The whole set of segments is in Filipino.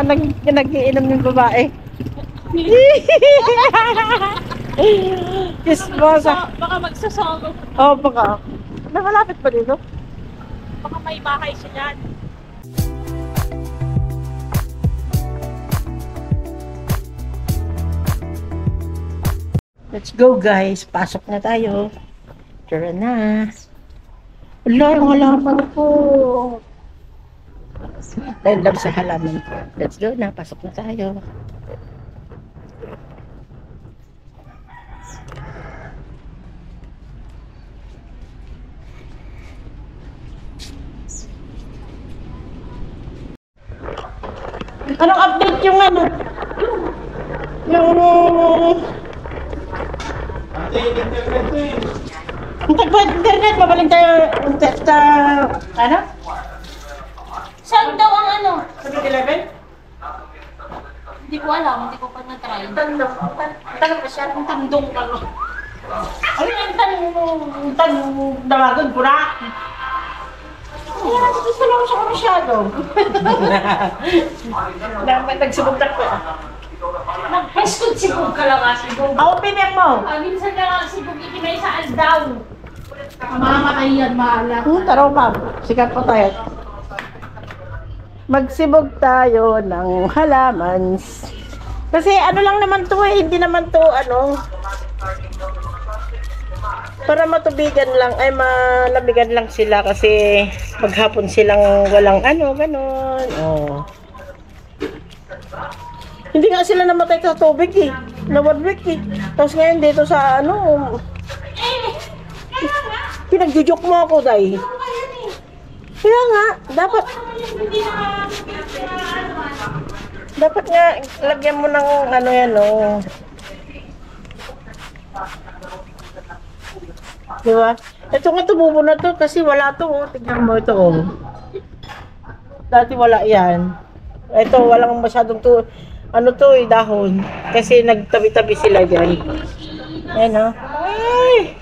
nag-iinom yung babae. Chismosa. Baka magsasama. Oo, baka. Malapit pa dito? Baka may bahay siya dyan. Let's go guys. Pasok na tayo. Tara na. Wala yung halaman ko. I love sa halaman ko. Let's go na. Pasok na tayo. Anong update yung ano? Yung internet, mabaling tayo sa ano? Saan daw ang ano? 7-Eleven? Hindi ko alam, hindi ko pa na-try. Tandong. Tanong ko siya. Ang tandong ka. Ano yung dawagon? Burak? Ayan, gusto lang siya masyado. Nagsubugtak ko. Mag-fast food sibog ka lang ah, sibog. Ako, pinip mo. Minsan lang sibog ikinay sa aldaw. Mamamatay yan, mahala. Taro pa. Sikat po tayo. Magsibog tayo ng halaman. Kasi ano lang naman to eh. Hindi naman to ano. Para matubigan lang. Ay malamigan lang sila. Kasi maghapon silang walang ano. Ganon. Oh. Hindi nga sila namatay sa tubig eh. Na 1 week eh. Tapos ngayon dito sa ano. Pinagjujuk mo ako, Day. Kaya nga, dapat nga, lagyan mo ng ano yan, oh. Diba? Ito nga tumubo na to kasi wala to, oh. Tignan mo ito, oh. Dati wala yan. Ito, walang masyadong to, ano to, eh, dahon. Kasi nagtabi-tabi sila dyan. Ayan, oh. Ay!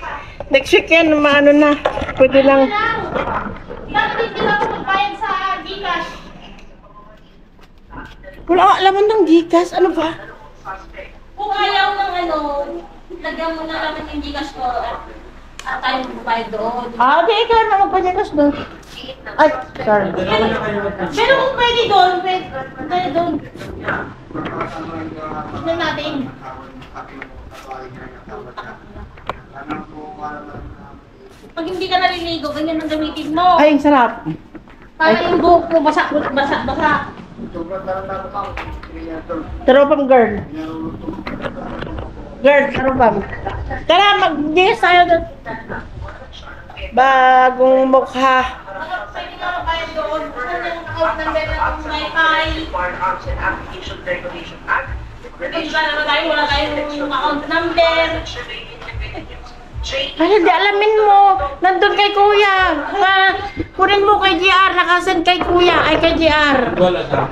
Next week yan, maano na. Pwede lang. Bakit hindi lang magbayad sa Gcash? Wala ka alaman ng Gcash. Ano ba? Kung ayaw ng ano, lagyan mo na naman yung Gcash ko at tayo magbayad doon. Di ikaw na magpa-Gcash doon. Ay, sorry. Pero kung pwede doon, pwede doon. Tignan natin. Pag hindi ka naliligo, ganyan ang gamitin mo. Ay, ang sarap. Para yung buhok mo basa. Taropam girl. Girl, taropam. Tara, mag-Gcash tayo doon. Bagong mukha. Pwede nga mabayad doon. Kung yung account number ng Wi-Fi. Pwede ba naman tayo, wala tayong account number. Ay, hindi alamin mo. Nandun kay kuya. Kunin mo kay GR. Nakasend kay kuya. Ay, kay GR. Wala na.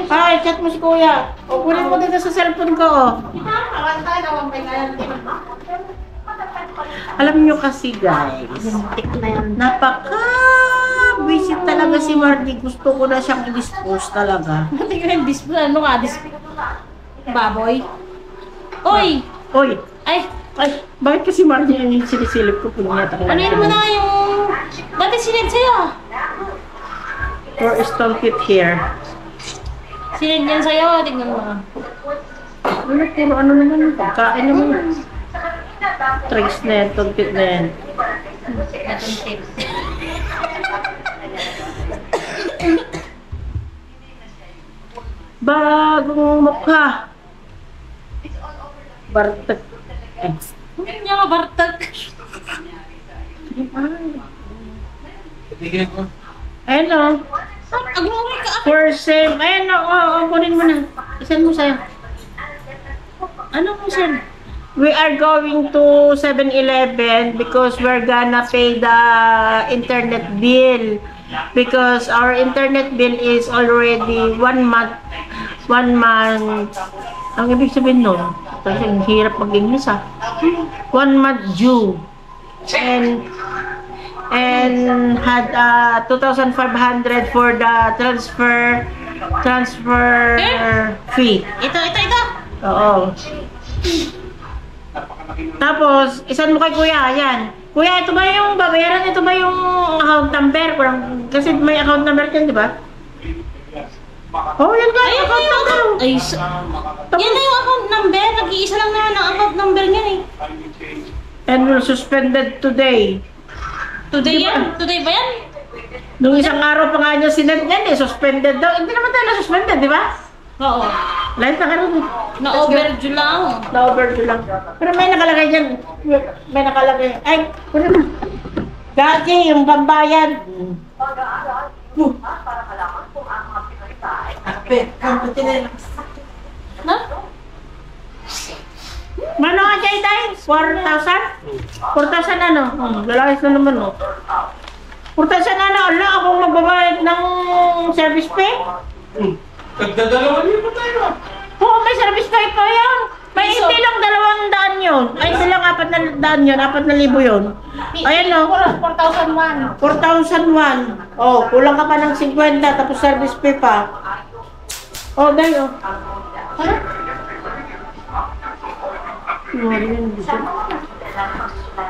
Ay, chat mo si kuya. O, kunin mo dito sa cellphone ko. Oh. Alam niyo kasi guys, napaka-visit talaga si Marty. Gusto ko na siyang i-dispose talaga. Hindi ko yung dispose. Ano nga? Baboy? Oy! Oy! Ay, Bakit kasi Marty yung sinisilip ko? Punyata ko. ano yun mo na yung... Dati sinend sa'yo. Or stone kit here. Sinend yan sa'yo. Tingnan mo. Ano, puro ano naman. Pagkain naman. Trace na yan, stone kit na yan. Natong tip. Bagong mukha. Bartek. Hindi niya mabartag. Tigil ko. Ayan o. Agmuri ka. For same. Ayan o. Kunin mo na. Isan mo sa'yo. Ano mo sir? We are going to 7-Eleven because we're gonna pay the internet bill. Because our internet bill is already 1 month. 1 month. Ang ibig sabihin nun, kasi ang hirap mag-English 1 month due. And had 2,500 for the transfer transfer fee. Ito. Oo. Tapos, isan mo kay kuya, yan. Kuya, ito ba yung babayaran? Ito ba yung account number? Kasi may account number yan, di ba? Oh, yan ka, Ayun account number. Yan na yung account number. Nag-iisa lang naman ang account number niyan eh. And will suspended today. Today yan? Today ba yan? Nung isang araw pa nga niya sinend yan eh, suspended daw. Hindi naman tayo na-suspended, di ba? Oo. Live na karoon. Na-overdue lang. Na-overdue lang. Pero may nakalagay dyan. May nakalagay. Ay, kunin mo. Gagi, yung pambayad. Na? Mano ka dyan, Day? 4,000? 4,000 ano? Lalakis na naman, oh. 4,000 ano? Ala, akong magbabayad ng service pay? Nagdadalawan niyo pa tayo. Oo, may service pay pa yan. May Piso. hindi lang 200 yun. Ay, hindi lang 400 yun. 4,000 yun. Ayan, oh. 4,001. 4,001. Oh, kulang ka pa ng 50, tapos service fee pa. Oh, Day, oh. Ano?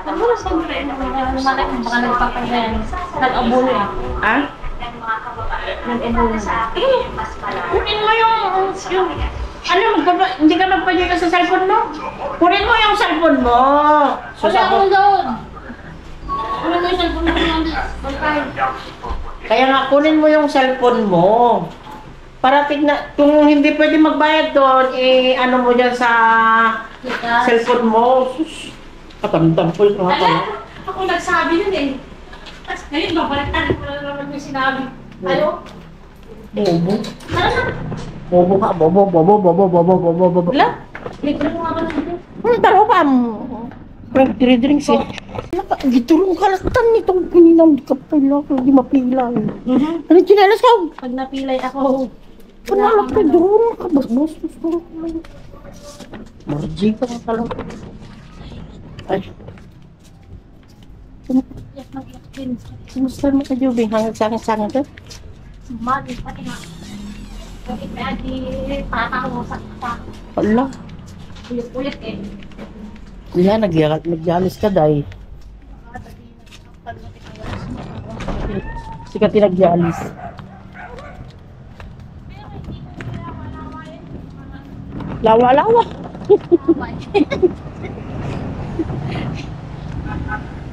Ano na siyempre? Malay mo, baka nagpapayan. Nag-abulo eh. Ha? Nag-abulo. Kunin mo yung ano, hindi ka magpa-join sa cellphone mo? Kunin mo yung cellphone mo. Wala ako doon. Wala mo yung cellphone mo lang. Kaya nga, kunin mo yung cellphone mo. Para tignan, kung hindi pwede magbayad doon, ano mo dyan sa cellphone mo. Sus, katamdam ko yung mga Alam, ako nagsabi nun eh. Tapos ngayon, babalitan ko na naman yung sinabi. Ano? Bobo. Ano na? Bobo ka, bobo. Wala? Libre mo nga ba natin? Taro pa mo. Frank, drinks eh. Gitulong kalatan nitong pininang di ka pala. Hindi mapila eh. Ano chinelas ka? Pag napilay ako, Panalap ka doon. Kabas-bas. Marji ka nga talaga. Ay. iyak ng iyak din. Kumusta mo ka, Joby? Hanggang sangin-sangin ka? Sumali, pati nga. Bakit may adi, patakawasak pa. Wala. Ulit-ulit eh. Wala, nagyalis ka dahil. Sikat tinagyalis. Lawa-lawa.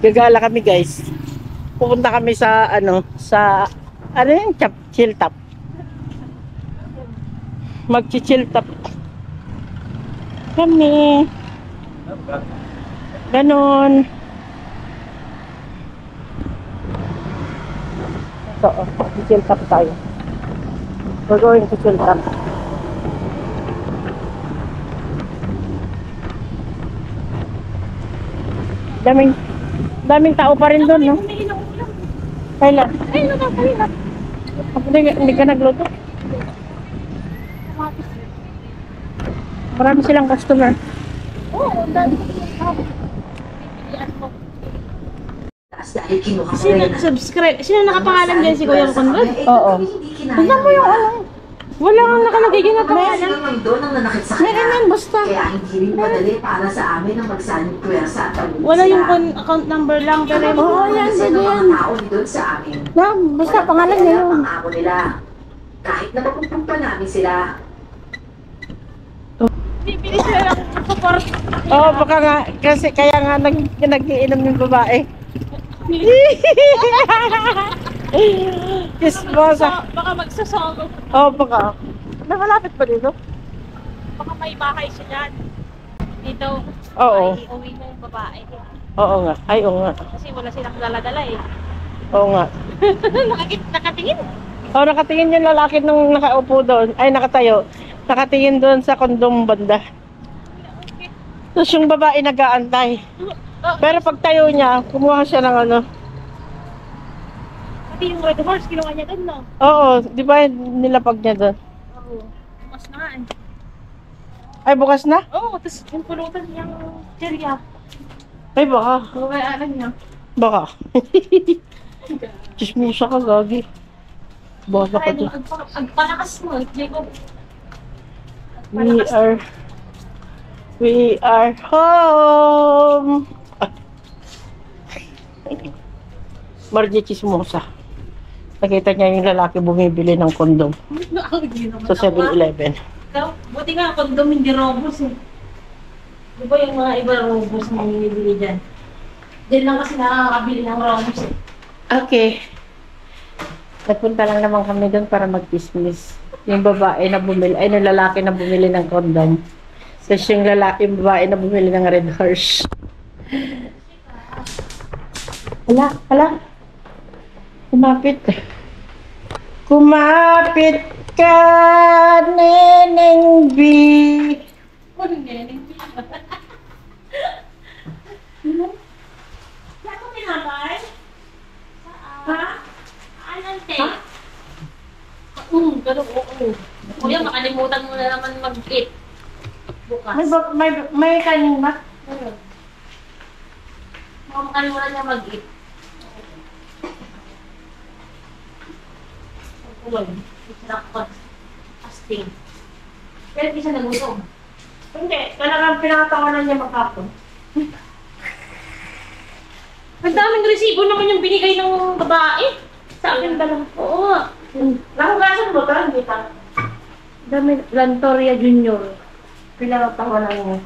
Gagala kami, guys. Pupunta kami sa ano yung chill tap. Mag-chill tap kami. Ganon. Ito, chill tap tayo. We're going to chill tap. Daming tao pa rin doon, no? Kailan? Ay, nakakalinap. Hindi ka nagluto? Marami silang customer. Oo, dami. Sino nakapangalan dyan si Kuya Conrad? Oo. Tignan mo yung ano. Wala kang nakalagay dyan na pangalan. Meron, basta. Kaya hindi rin madali para sa amin ang magsaling pwersa at pag-uusap. Wala yung account number lang, pero Oo, yan, Kasi pwede ng yan. mga tao doon sa amin. Yan, basta pangalan niya yun. Ang amo nila. Kahit na mapupunta namin sila. bibili sila ng support. Oo, baka nga, kasi kaya nga nag-iinom yung babae. Kismosa. Baka magsasolo. Oo, baka. Nakalapit pa dito? Baka may bahay siya dyan. Dito. Oo. Ay, uwi na yung babae. Oo nga. Ay, oo nga. Kasi wala silang dala-dala eh. Oo nga. Nakatingin. Oo, nakatingin yung lalaki nung nakaupo doon. Ay, nakatayo. Nakatingin doon sa kondom banda. Tapos yung babae nag-aantay. Pero pag tayo niya, kumuha siya ng ano. Pati yung red horse, ginawa niya doon, no? Oo, di ba nilapag niya doon? Oo. Mas na eh. Ay, bukas na? Oo, tapos yung pulutan niyang cherya. Ay, baka. Kaya niya. Baka. Chismosa ka, gagi. Bukas ako dyan. Palakas mo. Jacob. We are home! Margie Chismosa. Nakita niya yung lalaki bumibili ng kondom sa 7-Eleven. Buti nga, kondom hindi robos eh. Di ba yung mga iba robos na binibili dyan? Diyan lang kasi nakakabili ng robos eh. Okay. Nagpunta lang naman kami doon para mag-dismiss. Yung babae na bumili, ay yung lalaki na bumili ng kondom. Tapos yung babae na bumili ng Red Horse. Hala. Kumapit ka, Neneng B. Ano yan? Saan mo pinapay? Ha? Anong te? Ganun, oo. Kuya, makalimutan mo na naman mag-eat. Bukas. May kanin ba? Makalimutan niya mag-eat. Tulog. Sinakot. Fasting. Pero di siya nagutom. Hindi, talagang pinakatawanan niya makapon. Ang daming resibo naman yung binigay ng babae. Sa akin ba lang? Oo. Nakugasan mo ito, hindi pa. Dami, Lantoria Junior. Pinakatawanan niya.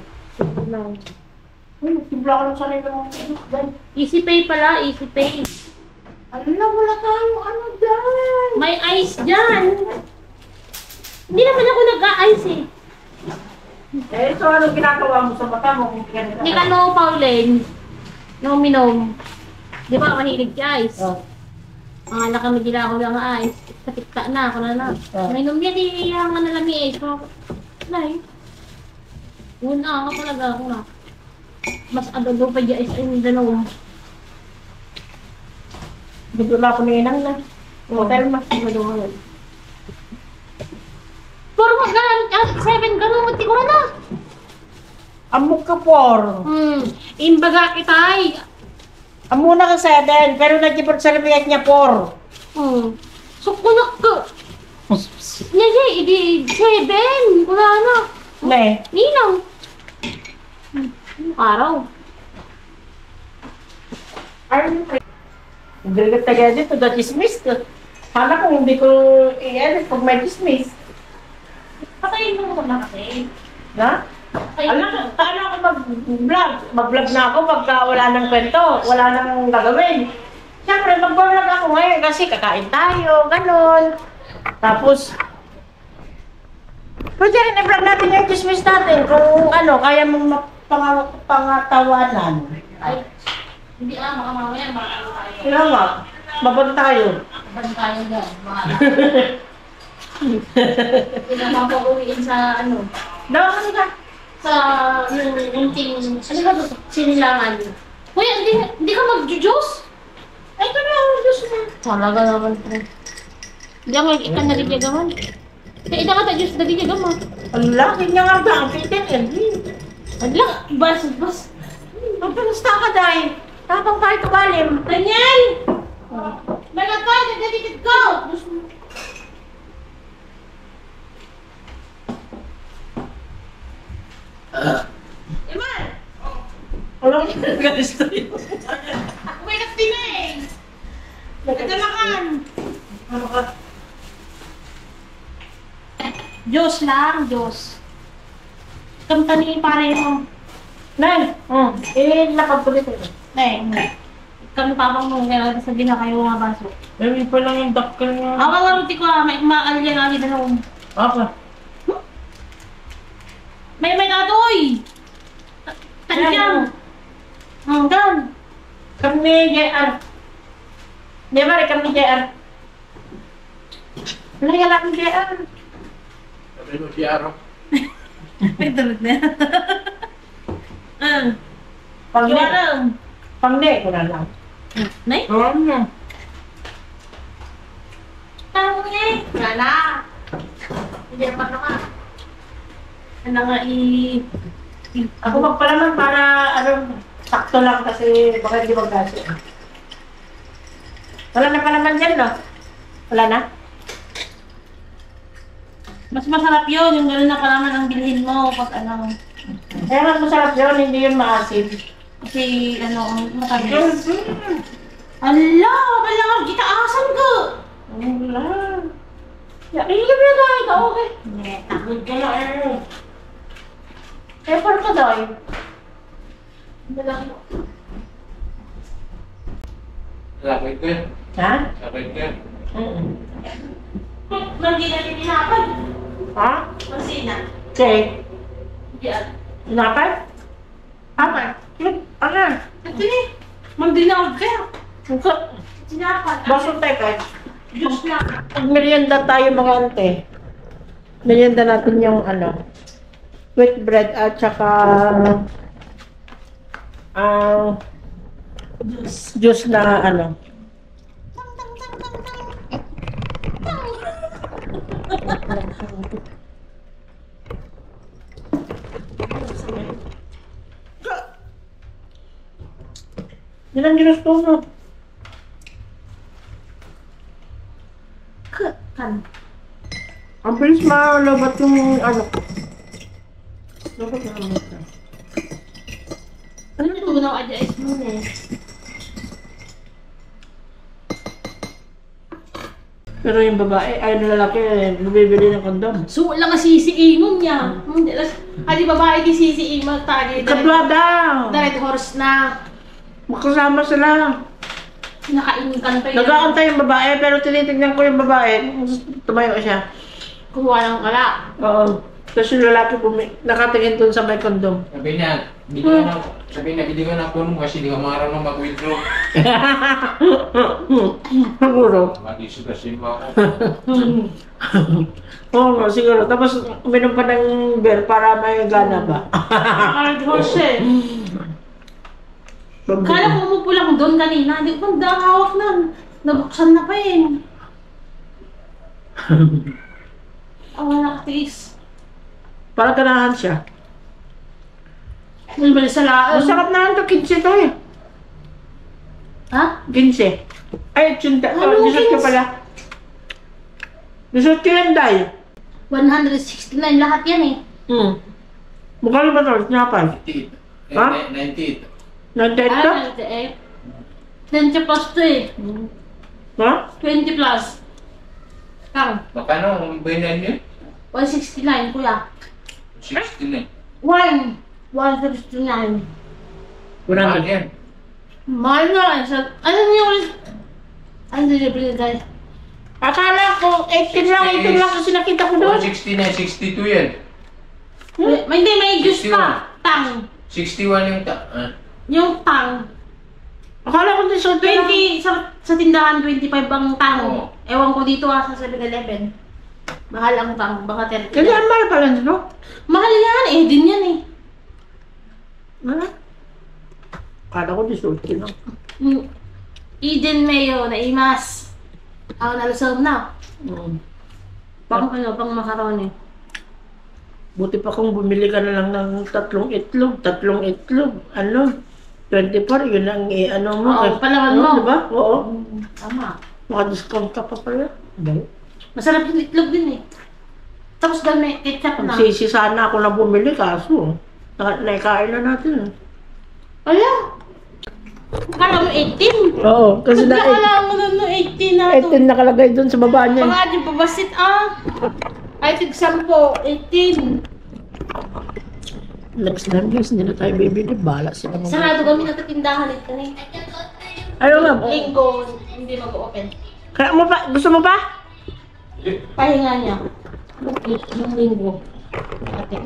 Nagtibla ko lang sa rin ng Easy pay pala, easy pay. wala tayong ano dyan. May ice dyan. Hindi naman ako nag-a-ice eh. So anong ginagawa mo sa mata mo? Hindi ka no, Pauline. No, minom. Di ba, mahilig ka ice? Oh. Ang anak kami nila ako ng ice. Katikta na ako na lang. Mainom yan, ang ano lang ni ice. Nay. Una ako talaga ako na. Mas adado pa dyan ice ay dalawa. Bigla ko ninang na. Hotel mas. Pero magkalan ka, 7 ganun, mati ko na. Amok ka por. Imbaga kita ay. Amo na ka 7, pero nagkipot sa labiyat niya por. So kunak ka. Hindi, hindi, 7. Wala na. Ne. Ninang. Araw. Gagawin tayo dito, that is missed. Sana kung hindi ko i-edit pag may dismiss. Patayin mo na kasi. Na? Alam ko mag-vlog. Mag-vlog na ako pagka wala nang kwento, wala nang gagawin. Siyempre, mag-vlog ako ngayon kasi kakain tayo, ganon. Tapos, pwede rin i-vlog natin yung dismiss natin kung ano, kaya mong pangatawanan. Ay, hindi baka mamaya, makakalo tayo. Kaya nga, babag tayo. Babag tayo dyan, Hindi na mapag-uwiin sa ano. Dawa ka ka. Sa yung unting, ano ba ito? Sinilangan. Kuya, hindi ka mag-juice? Ay, ito na ako, Diyos na. Talaga naman po. Hindi ako ikan na rin yagaman. Kaya ita ka ta juice na rin yagaman. Ang laki niya nga ba? Ang pitin yan. Adla, bas. Ang pinusta ka dahil. Tapang tayo kabalim. Daniel! Mga pa, nagdadikit ko! Iman! Alam mo, nag-gusto yun. Uwi na sila eh! Nagdalakan! Ano ka? Diyos lang, Diyos. Kanta ni pare mo. Nay, nakapagpulit eh. Nay, kami papang mo, kaya sabihin na kayo nga baso. May pa lang yung dakkel nga. Ako nga ruti ko, may maakalya nga kita nung. Apa? May natoy! Tanjang! Hanggang! Kami JR. Di ba, kami JR. Wala yung lang JR. Sabi mo si Aro. Nagdurot na. Pangde. Iwalang! Pangde ko na lang. Nay? Oo na. Tama niya eh. Wala na. Hindi pa naman. Ano nga Ako magpalaman para sakto lang kasi baka hindi magkasya. Wala na pa naman dyan, no? Wala na? Mas masarap yun, yung gano'n na kalaman ang bilhin mo pag ano. Kaya mas masarap yun, hindi yun maasim. Kasi ano, ang matamis. Ala, kailangan kita asan ka. Wala. Ya, ilip na tayo ka, okay. Neta. Good ka na eh. Pepper ka daw. Dalang. Lapit ka. Ha? Lapit ka. Mandi na tinapad. Ha? Masina. Okay. Diyan. Napay? Apay? Ano? Ito ni. Mandi na ka. Ito. Tinapad. Baso teke. Diyos na. Merienda tayo mga ante. Merienda natin yung ano, wheat bread at saka juice na ano. Yan ang ginusto. Kan. Ang bilis malabat yung ano. Dapat na naman ito. Ano tunaw adjust mo eh? Pero yung babae, ay lalaki, bumibili ng kondom. So, lang ang sisiingong niya. Di babae di sisiing mo tagi. Katwa daw! Direct horse na. Makasama sila. Nakaingkan pa yun. Nag-aantay yung babae, pero tinitignan ko yung babae. Tumayo siya. Kumuha ng kala. Oo. Tapos yung lalaki nakatingin dun sa may kondom. Sabi niya, bili ko ng puno kasi di ka marunong mag-withdraw. Siguro. Mag-isutasin mo ako. Oo nga, siguro. Tapos uminom pa ng beer para may gana ba? Direct horse eh. Kala ko umupo lang doon kanina. Hindi ko hawak na. Nabuksan na pa eh. Awa nakatiis. Parang ganahan siya. Ano ba sa laan? Masarap na lang ito, 15 to eh. Ha? 15. Ay, 18. Ano, 18 ka pala. 18 yan dahil. 169 lahat yan eh. Magkano ba ito? Sinapal? 98. Ha? 98. 98 ka? 98. 20 plus to eh. Ha? 20 plus. Kang, Magkano ang bayanan niyo? 169 kuya. 16 eh. 169. Mahal 100. yan. Mahal na. Ano niyo ulit? Ano niyo pinagay? Akala ko 18 lang kasi nakita ko doon. 160 na, 62 yan. May hindi, may juice pa. Tang. 61 yung Yung tang. Akala ko 18 lang. 20, sa tindahan, 25 ang tang. Oo. Ewan ko dito sa 7-Eleven. Mahal ang tang, baka 30. Kaya ang mahal pala nito. Mahal yan eh, din yan eh. Ha? Akala ko 18 lang. Eden Mayo na imas. Ako nalusog na. Pang ano, pang macaroni. Buti pa kung bumili ka na lang ng tatlong itlog. Ano? 24, yun ang ano mo. Oo, palawan mo. Diba? Oo. Tama. Maka-discount ka pa pala. Masarap yung itlog din eh. Tapos dahil may ketchup na. Magsisi sana ako na bumili kaso. Naikain na natin. Ala! Kala mo 18? Oo, kasi Kala mo na 18 na ito. 18 nakalagay doon sa baba niya. Baka yung pabasit ah. I think 10, 18. Next time guys, hindi na tayo bibili. Bala sila. Sarado kami na tindahan ito eh. Ayaw nga. Linggo, hindi mag-open. Kaya mo pa? Gusto mo pa? Pahinga niya. Yung linggo. Ate.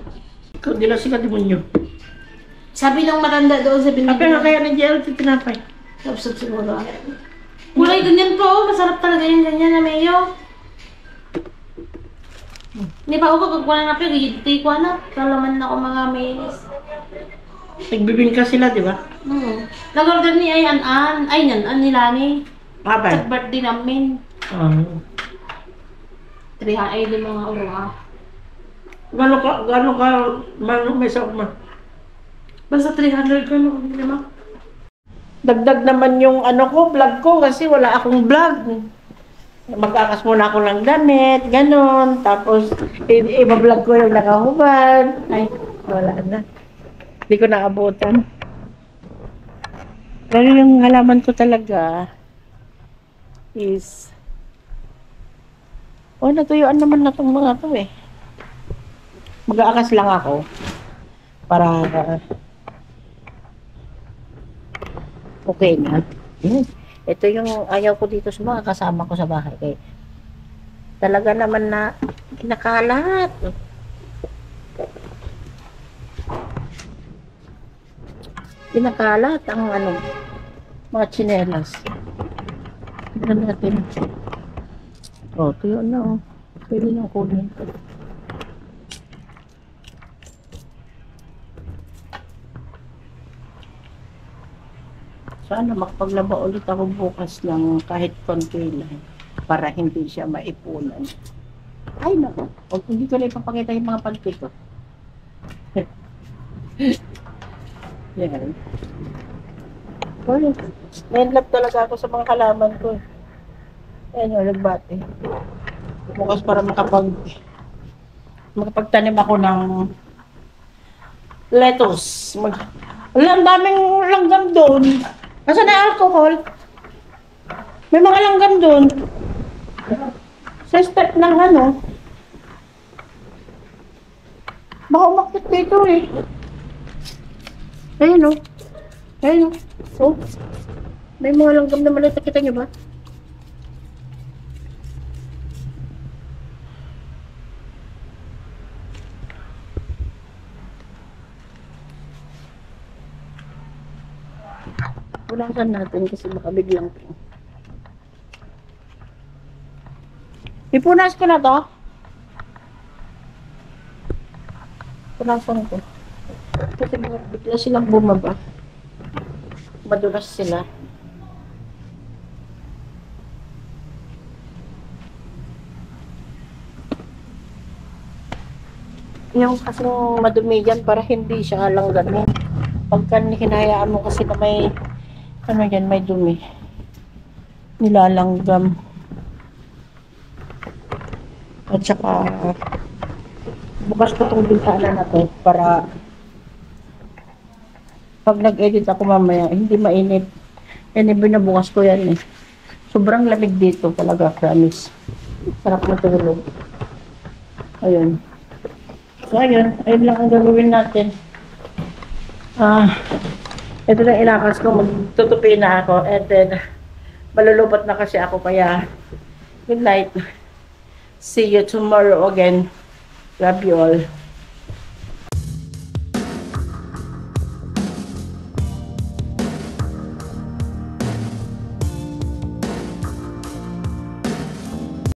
Hindi lang sila demonyo. Sabi ng matanda doon sa binigyan. Kaya kaya na Gerald tinapay. Tapos siguro. Kulay ganyan po, oh. Masarap talaga yung ganyan na mayo. Hindi pa ako pagkuha na pero hindi ko na. Kalaman na ako mga mayonnaise. Nagbibingka sila, di ba? Nag-order ni ay An-An. Ay, Nan-An nila ni. Abay. Birthday namin. 3 ay di mga urunga. Gano'n ka, may sakma. Basta 300 ko no, hindi naman. Dagdag naman yung ano ko, vlog ko kasi wala akong vlog. Mag-akas muna ako ng damit, ganon. Tapos, i-vlog ko yung nakahubad. Ay, wala na. Hindi ko naabutan. Pero yung halaman ko talaga is natuyuan naman na itong mga to eh. Mag-aakas lang ako para okay na. Ito yung ayaw ko dito sa mga kasama ko sa bahay. Kaya talaga naman na kinakalat. Kinakalat ang mga tsinelas. Tignan natin. Tuyo na Pwede nang kunin. Sana makapaglaba ulit ako bukas ng kahit konti lang para hindi siya maipunan. Ay naku, hindi ko na ipapakita yung mga panty ko. Yan. Nine-love talaga ako sa mga halaman ko. Ayan yung nagbate. Bukas para makapagtanim ako ng lettuce. Ang daming langgam doon. Nasaan na alcohol? May mga langgam doon. Sa step ng baka umakit dito eh. Ayun o. Ayun o. May mga langgam na maliit. Kita nyo ba? Punasan natin kasi baka biglang ipunas ko na to. Punasan ko. Kasi bigla silang bumaba. Madulas sila. Yung kasing madumi yan para hindi siya langgamin. Pagka hinahayaan mo kasi na may may dumi. Nilalanggam. At saka bukas ko itong bintana na to para pag nag-edit ako mamaya, hindi mainit. Binabukas ko yan eh. Sobrang lamig dito talaga, promise. Sarap matulog. Ayun. So ayun lang ang gagawin natin. Ito na ilakas ko, magtutupi na ako and then malulupot na kasi ako kaya good night. See you tomorrow again. Love you all.